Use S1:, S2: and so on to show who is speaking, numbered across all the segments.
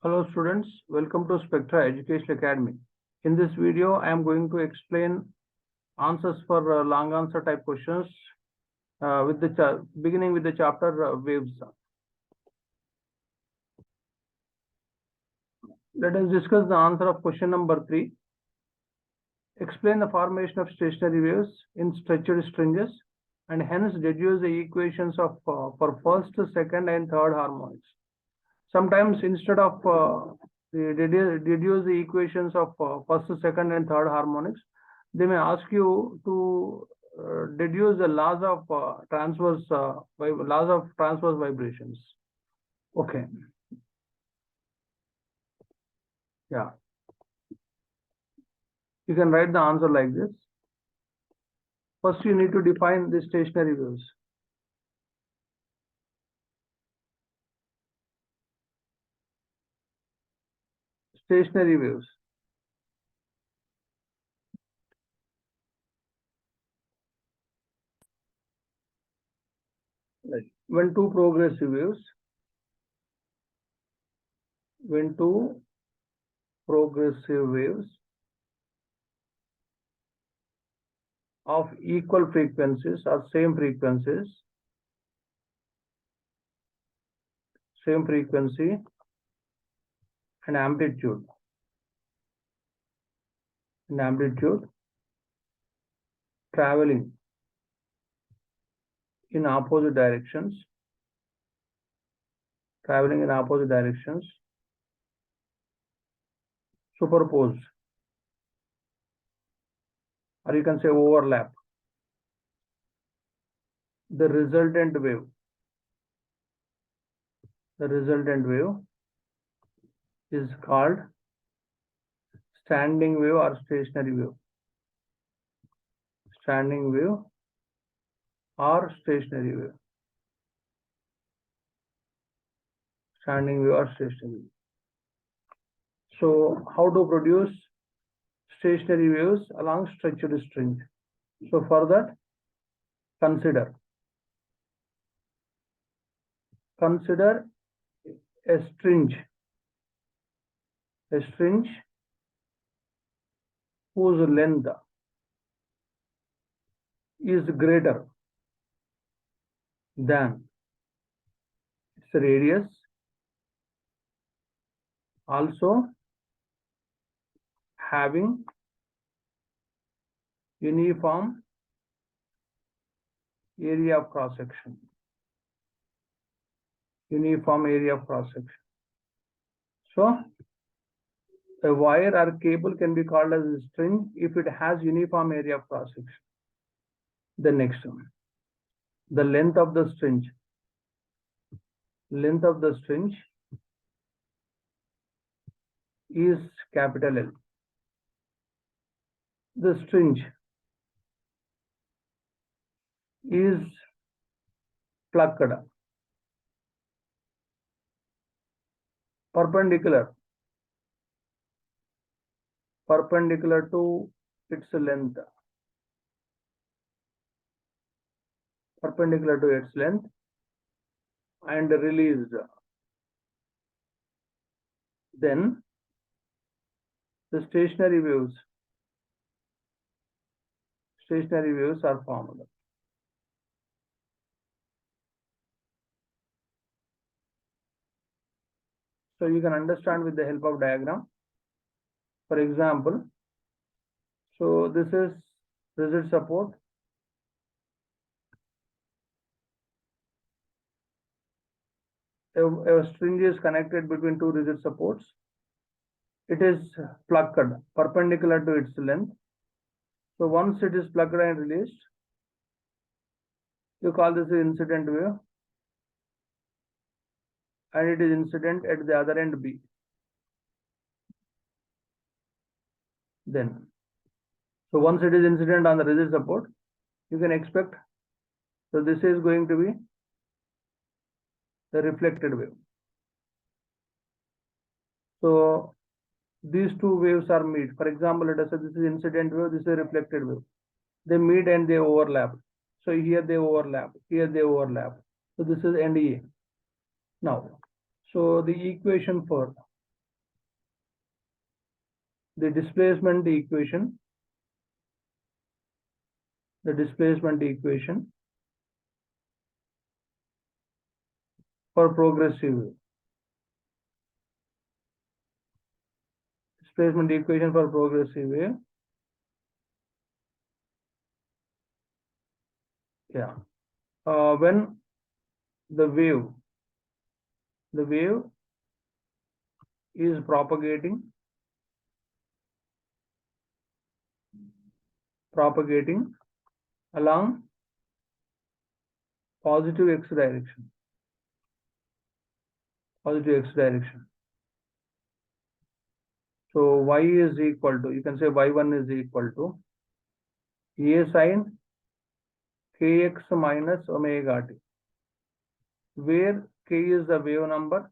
S1: Hello students, welcome to Spectra Education Academy. In this video, I am going to explain answers for long answer type questions with the beginning with the chapter waves. Let us discuss the answer of question number 3. Explain the formation of stationary waves in stretched strings and hence deduce the equations of for first, second and third harmonics. Sometimes instead of deduce the equations of first, second and third harmonics, they may ask you to deduce the laws of transverse vibrations. Okay. Yeah. You can write the answer like this. First, you need to define the stationary waves. Stationary waves. Right. When two progressive waves of equal frequencies or same frequency and amplitude traveling in opposite directions superpose, or you can say overlap. The resultant wave is called standing wave or stationary wave. Standing wave or stationary wave. Standing wave or stationary wave. So how to produce stationary waves along stretched string? So for that, consider a string whose length is greater than its radius, also having uniform area of cross section. So a wire or cable can be called as a string if it has uniform area of cross section. The next one, the length of the string is capital L. The string is plucked perpendicular to its length, and released. Then the stationary waves are formed. So you can understand with the help of diagram. For example, so this is rigid support. A string is connected between two rigid supports. It is plucked perpendicular to its length. So once it is plucked and released, you call this incident wave, and it is incident at the other end B. Then, so once it is incident on the rigid support, you can expect, so this is going to be the reflected wave. So these two waves are meet. For example, let us say this is incident wave, this is a reflected wave. They meet and they overlap. So here they overlap, here they overlap. So this is end A. Now, so the equation for the displacement equation for progressive wave. Displacement equation for progressive wave. Yeah. When the wave is propagating along positive x direction. So y is equal to, you can say y1 is equal to a sin kx minus omega t, where k is the wave number,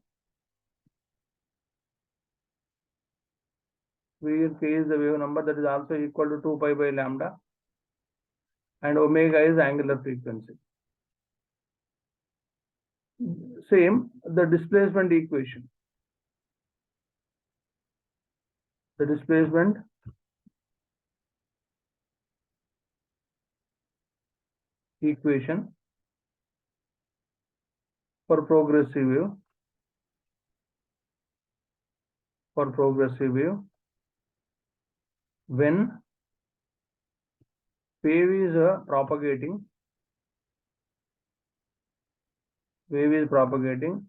S1: that is also equal to 2 pi by lambda, and omega is angular frequency. Same, the displacement equation. The displacement equation for progressive wave, when wave is propagating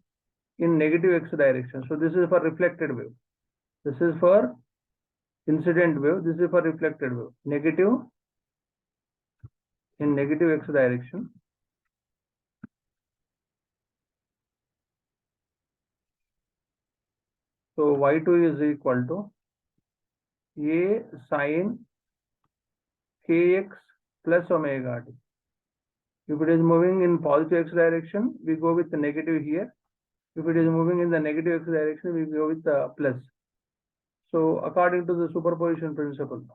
S1: in negative x direction. So this is for reflected wave. This is for incident wave. This is for reflected wave. Negative in negative x direction. So y2 is equal to a sin kx plus omega t. If it is moving in positive x direction, we go with the negative here. If it is moving in the negative x direction, we go with the plus. So according to the superposition principle,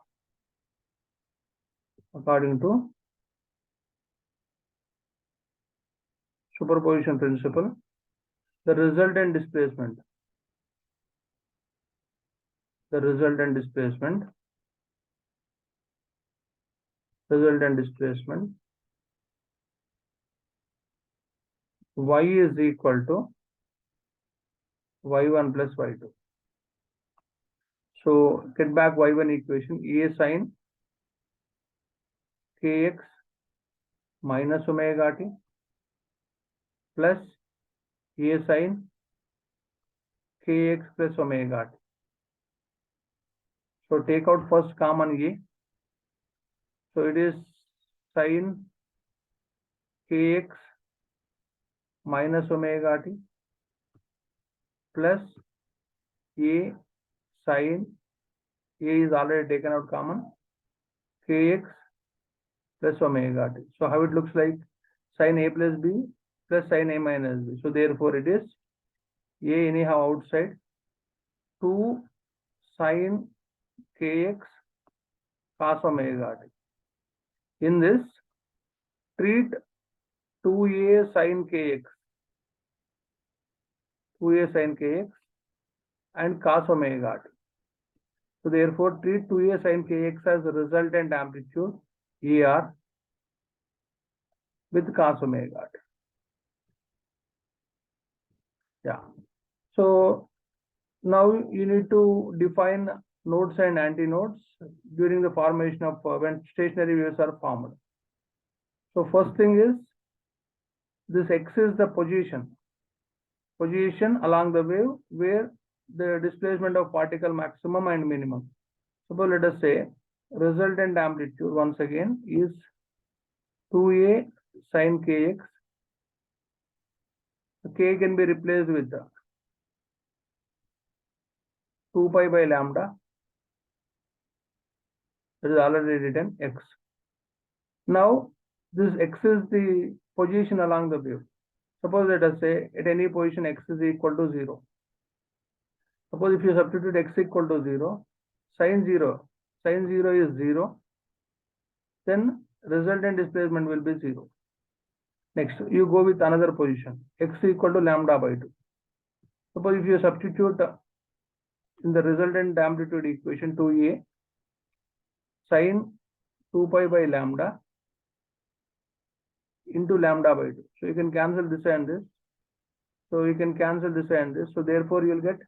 S1: the resultant displacement y is equal to y1 plus y2. So get back y1 equation, a sin kx minus omega t plus a sin kx plus omega t. So take out first common a. So it is sin kx minus omega t plus a sin, a is already taken out common, kx plus omega t. So how it looks like? Sin a plus b plus sin a minus b. So therefore it is a anyhow outside, 2 sin kx cos omega t. In this, treat 2a sin kx and cos omega t. So therefore treat 2a sin kx as the resultant amplitude AR with cos omega t. Yeah. So now you need to define nodes and antinodes during the formation of when stationary waves are formed. So first thing is, this x is the position along the wave where the displacement of particle maximum and minimum. Suppose let us say resultant amplitude once again is 2a sin kx. K can be replaced with 2 pi by lambda. That is already written x. Now this x is the position along the wave. Suppose let us say at any position x is equal to 0. Suppose if you substitute x equal to 0, sin 0 is 0, then resultant displacement will be 0. Next, you go with another position, x equal to lambda by 2. Suppose if you substitute in the resultant amplitude equation 2a sine 2 pi by lambda into lambda by 2. So you can cancel this and this. So you can cancel this and this. So therefore you will get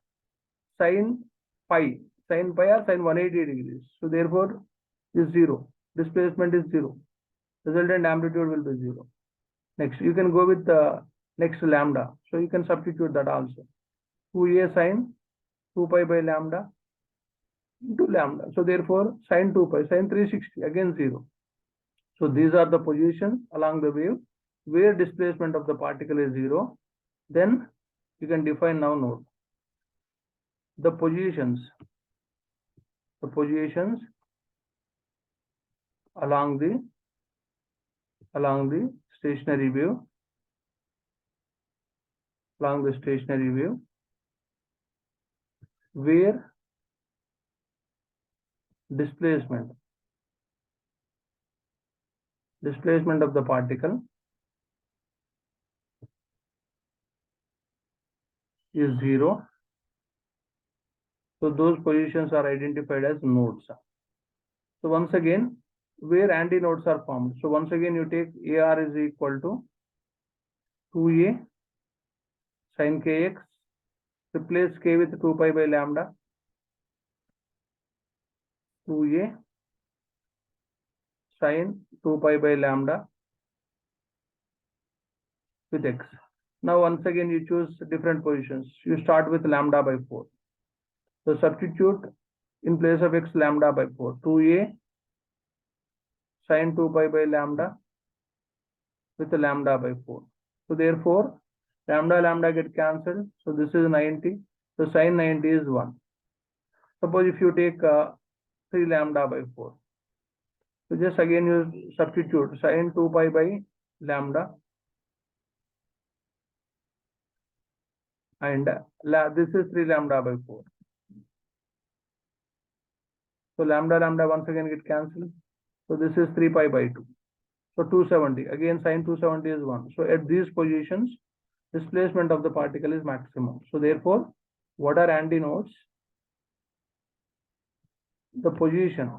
S1: sine pi or sine 180 degrees. So therefore is 0. Displacement is 0. Resultant amplitude will be 0. Next, you can go with the next lambda. So you can substitute that also. 2a sine 2 pi by lambda into lambda. So therefore sine 2 pi, sine 360, again 0. So these are the positions along the wave where displacement of the particle is 0. Then you can define now node. The positions along the stationary wave, where displacement of the particle is 0. So those positions are identified as nodes. So once again, where antinodes are formed. So once again, you take AR is equal to 2a sin kx, replace k with 2 pi by lambda, 2a sin 2 pi by lambda with x. Now once again you choose different positions. You start with lambda by 4. So substitute in place of x lambda by 4. 2a sin 2 pi by lambda with lambda by 4. So therefore lambda get cancelled. So this is 90. So sin 90 is 1. Suppose if you take 3 lambda by 4. So just again you substitute sin 2 pi by lambda and this is 3 lambda by 4. So lambda once again get cancelled. So this is 3 pi by 2. So 270. Again sin 270 is 1. So at these positions, displacement of the particle is maximum. So therefore, what are antinodes? The positions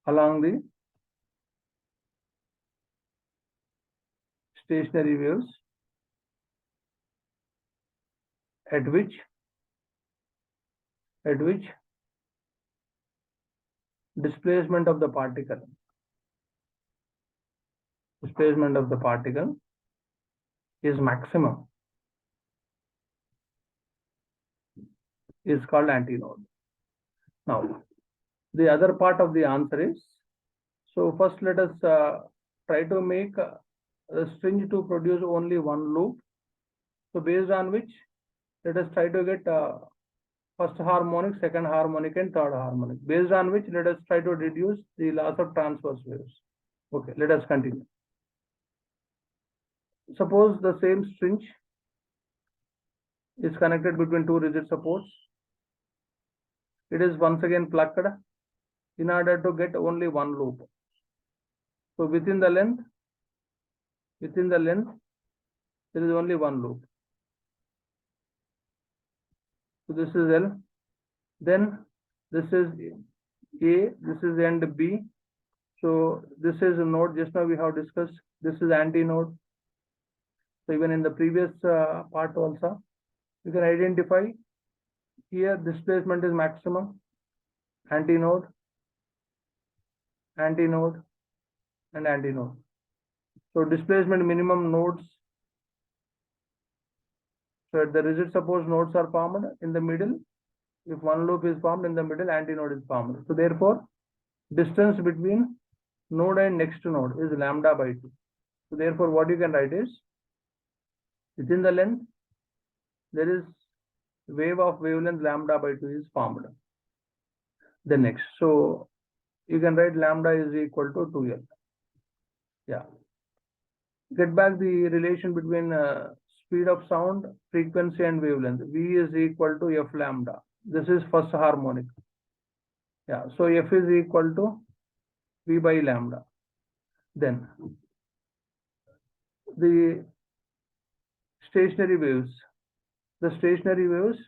S1: along the stationary waves at which displacement of the particle is maximum is called antinode. Now, the other part of the answer is, so first let us try to make a string to produce only one loop. So based on which, let us try to get first harmonic, second harmonic and third harmonic. Based on which, let us try to reduce the loss of transverse waves. Okay, let us continue. Suppose the same string is connected between two rigid supports. It is once again plucked in order to get only one loop. So within the length, there is only one loop. So this is L. Then this is A, this is end B. So this is a node. Just now we have discussed. This is antinode. So even in the previous part also, you can identify here displacement is maximum, antinode, and antinode. So displacement minimum nodes. So at the rigid suppose nodes are formed in the middle. If one loop is formed in the middle, antinode is formed. So therefore, distance between node and next node is lambda by 2. So therefore, what you can write is, within the length, there is wave of wavelength lambda by 2 is formed. The next, so you can write lambda is equal to 2L. Yeah. Get back the relation between speed of sound, frequency and wavelength. V is equal to F lambda. This is first harmonic. Yeah. So F is equal to V by lambda. Then the stationary waves. The stationary waves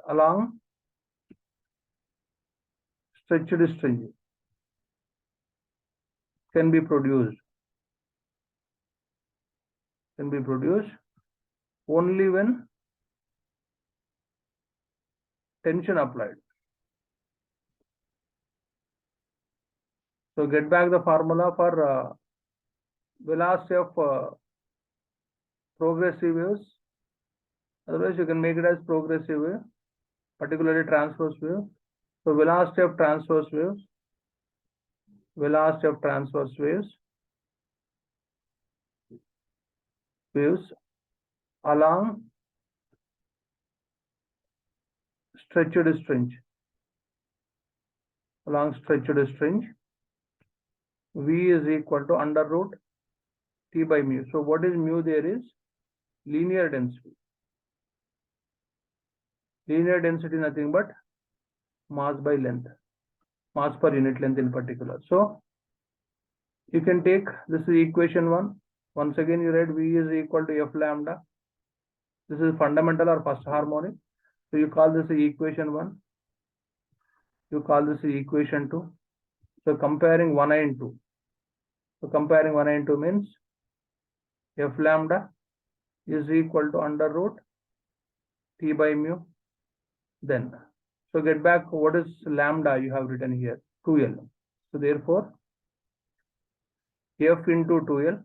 S1: along stretched string can be produced only when tension applied. So get back the formula for velocity of progressive waves. Otherwise, you can make it as progressive wave, particularly transverse wave. So velocity of transverse waves along stretched string. V is equal to under root T by mu. So what is mu there is linear density. Linear density nothing but mass by length, mass per unit length in particular. So you can take this is equation 1. Once again you write V is equal to F lambda. This is fundamental or first harmonic. So you call this equation 1. You call this equation 2. So comparing 1 and 2. So comparing 1 and 2 means F lambda is equal to under root T by mu. Then, so get back what is lambda you have written here, 2L. So therefore, F into 2L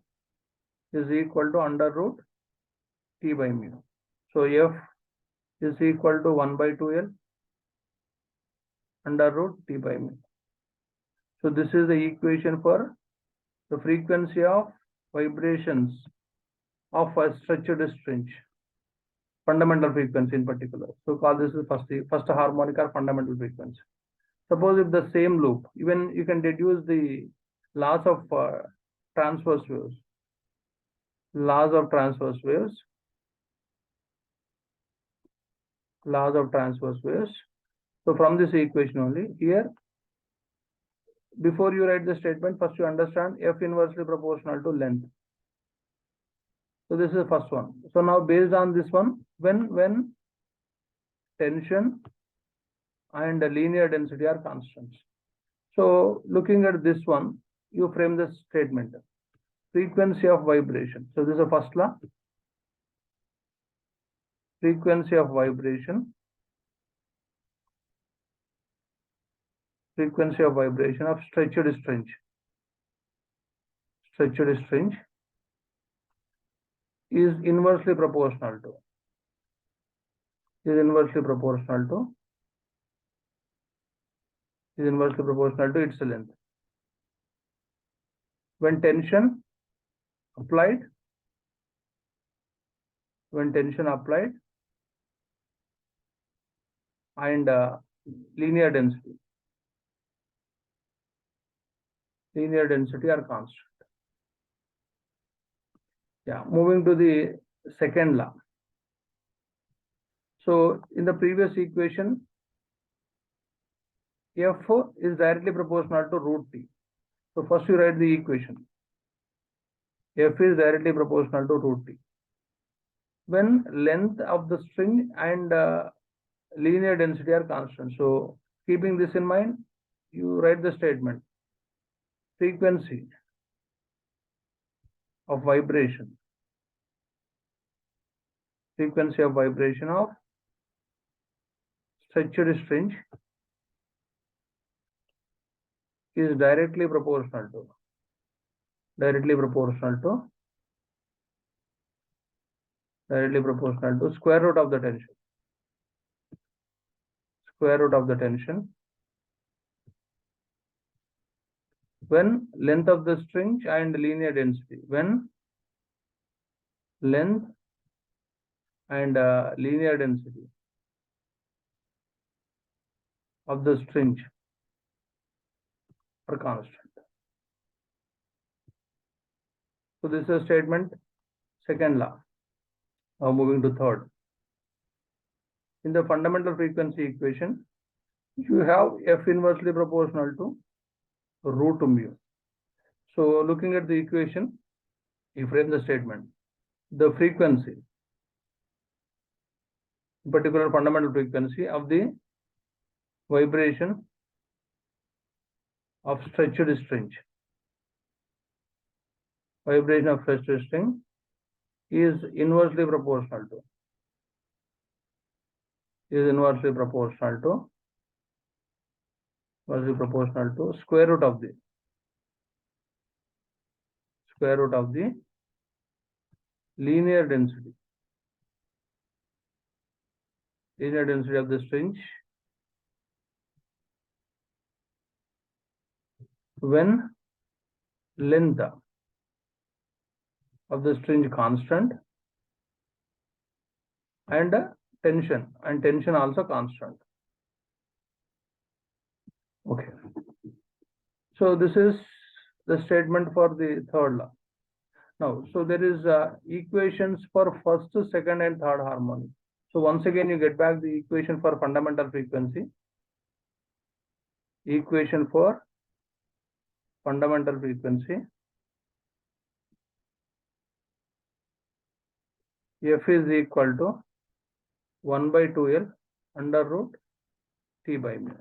S1: is equal to under root T by mu. So F is equal to 1 by 2L under root T by mu. So this is the equation for the frequency of vibrations of a stretched string, fundamental frequency in particular. So call this is first harmonic or fundamental frequency. Suppose if the same loop, even you can deduce the laws of transverse waves. So from this equation only, here, before you write the statement, first you understand F inversely proportional to length. So this is the first one. So now based on this one, when tension and linear density are constants. So looking at this one, you frame the statement. Frequency of vibration. So this is the first law. Frequency of vibration. Frequency of vibration of stretched string. Is inversely proportional to its length. When tension applied and linear density are constant. Yeah, moving to the second law. So in the previous equation, F is directly proportional to root T. So first you write the equation. F is directly proportional to root T. When length of the string and linear density are constant. So keeping this in mind, you write the statement. Frequency of vibration of stretched string is directly proportional to square root of the tension. When length of the string and linear density. When length and linear density of the string are constant. So this is a statement, second law. Now moving to third. In the fundamental frequency equation, you have F inversely proportional to root mu. So looking at the equation, you frame the statement. The frequency, particular fundamental frequency of the vibration of stretched string. Vibration of stretched string is inversely proportional to square root of the linear density of the string when length of the string constant and tension also constant. Okay. So this is the statement for the third law. Now, so there is equations for first, second, and third harmonic. So once again, you get back the equation for fundamental frequency. Equation for fundamental frequency. F is equal to 1 by 2L under root T by mu.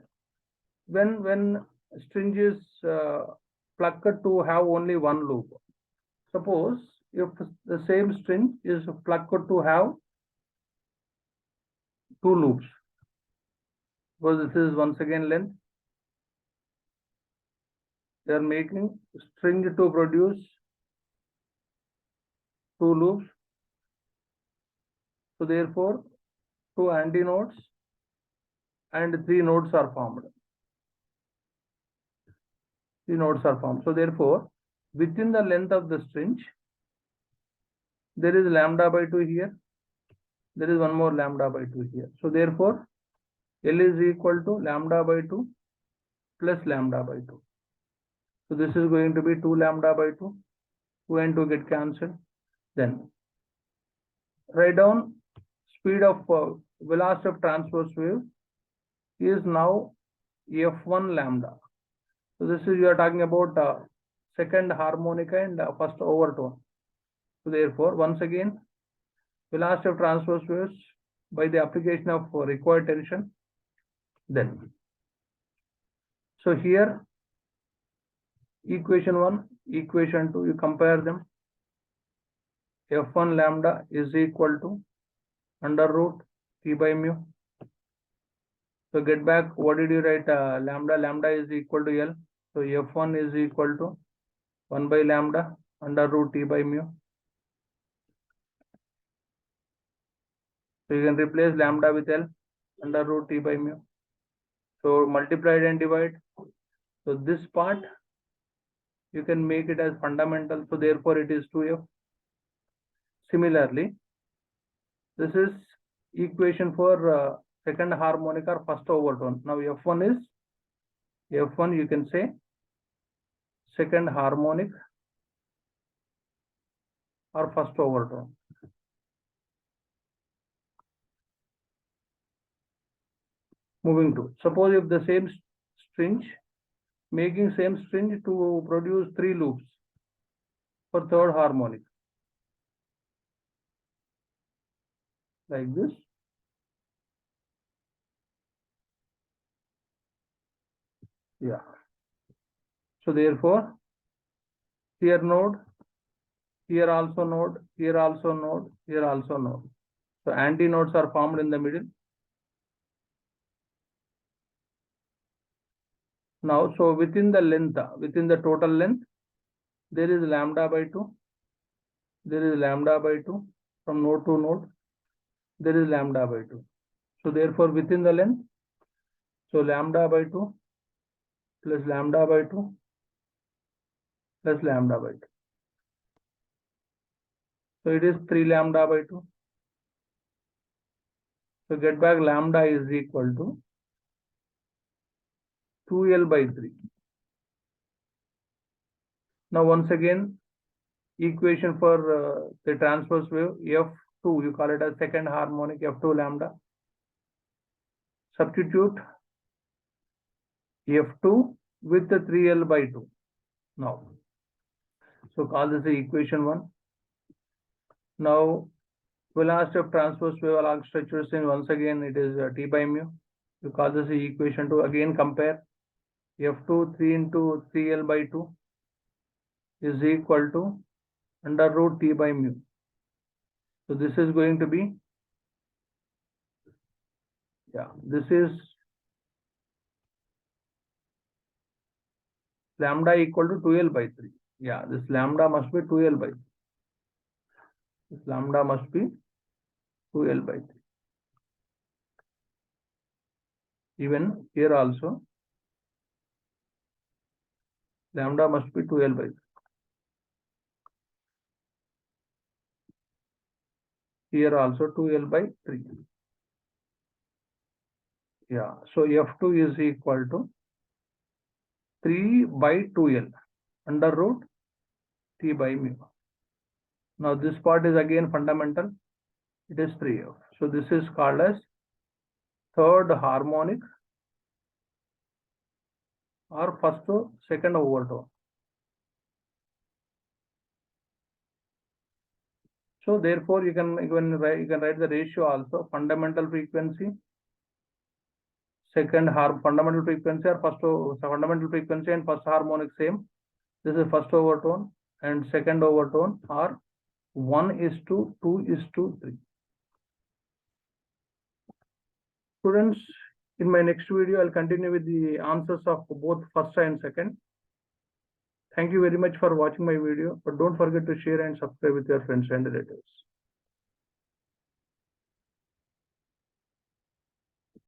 S1: When string is plucked to have only one loop. Suppose if the same string is plucked to have two loops, because this is once again length, they are making string to produce two loops. So therefore, two antinodes and three nodes are formed. So therefore, within the length of the string, there is lambda by 2 here. There is one more lambda by 2 here. So therefore, L is equal to lambda by 2 plus lambda by 2. So this is going to be 2 lambda by 2. 2 and 2 get cancelled. Then write down speed of velocity of transverse wave is now F1 lambda. So this is, you are talking about second harmonica and first overtone. So therefore, once again, velocity of transverse waves by the application of required tension. Then, so here, equation 1, equation 2, you compare them. F1 lambda is equal to under root T by mu. So get back, what did you write? Lambda is equal to L. So F1 is equal to 1 by lambda under root T by mu. So you can replace lambda with L under root T by mu. So multiplied and divide. So this part, you can make it as fundamental. So therefore it is 2F. Similarly, this is equation for second harmonic or first overtone. Now F1 you can say second harmonic or first overtone. Moving to, suppose if the same string, making same string to produce 3 loops for third harmonic. Like this. Yeah. So therefore, here node, here also node, here also node, here also node. So antinodes are formed in the middle. Now, so within the length, within the total length, there is lambda by 2. There is lambda by 2 from node to node. There is lambda by 2. So therefore, within the length, so lambda by 2 plus lambda by 2 plus lambda by 2. So it is 3 lambda by 2. So get back, lambda is equal to 2L by 3. Now once again, equation for the transverse wave, F2, you call it as second harmonic, F2 lambda. Substitute F2 with the 3L by 2. Now, So call this the equation 1. Now velocity of transverse wave along structure strain, once again it is T by mu. You call this the equation 2. Again compare F2 3 into 3L by 2 is equal to under root T by mu. So this is going to be, this is lambda equal to 2L by 3. Yeah, this lambda must be 2L by 3. This lambda must be 2L by 3. Even here also, lambda must be 2L by 3. Here also 2L by 3. Yeah, so F2 is equal to 3 by 2L under root T by mu. Now this part is again fundamental. It is 3F. So this is called as third harmonic or first to second overtone. So therefore you can write the ratio also, fundamental frequency, fundamental frequency or fundamental frequency and first harmonic same. This is first overtone and second overtone are 1:2:3. Students, in my next video, I'll continue with the answers of both first and second. Thank you very much for watching my video, but don't forget to share and subscribe with your friends and relatives.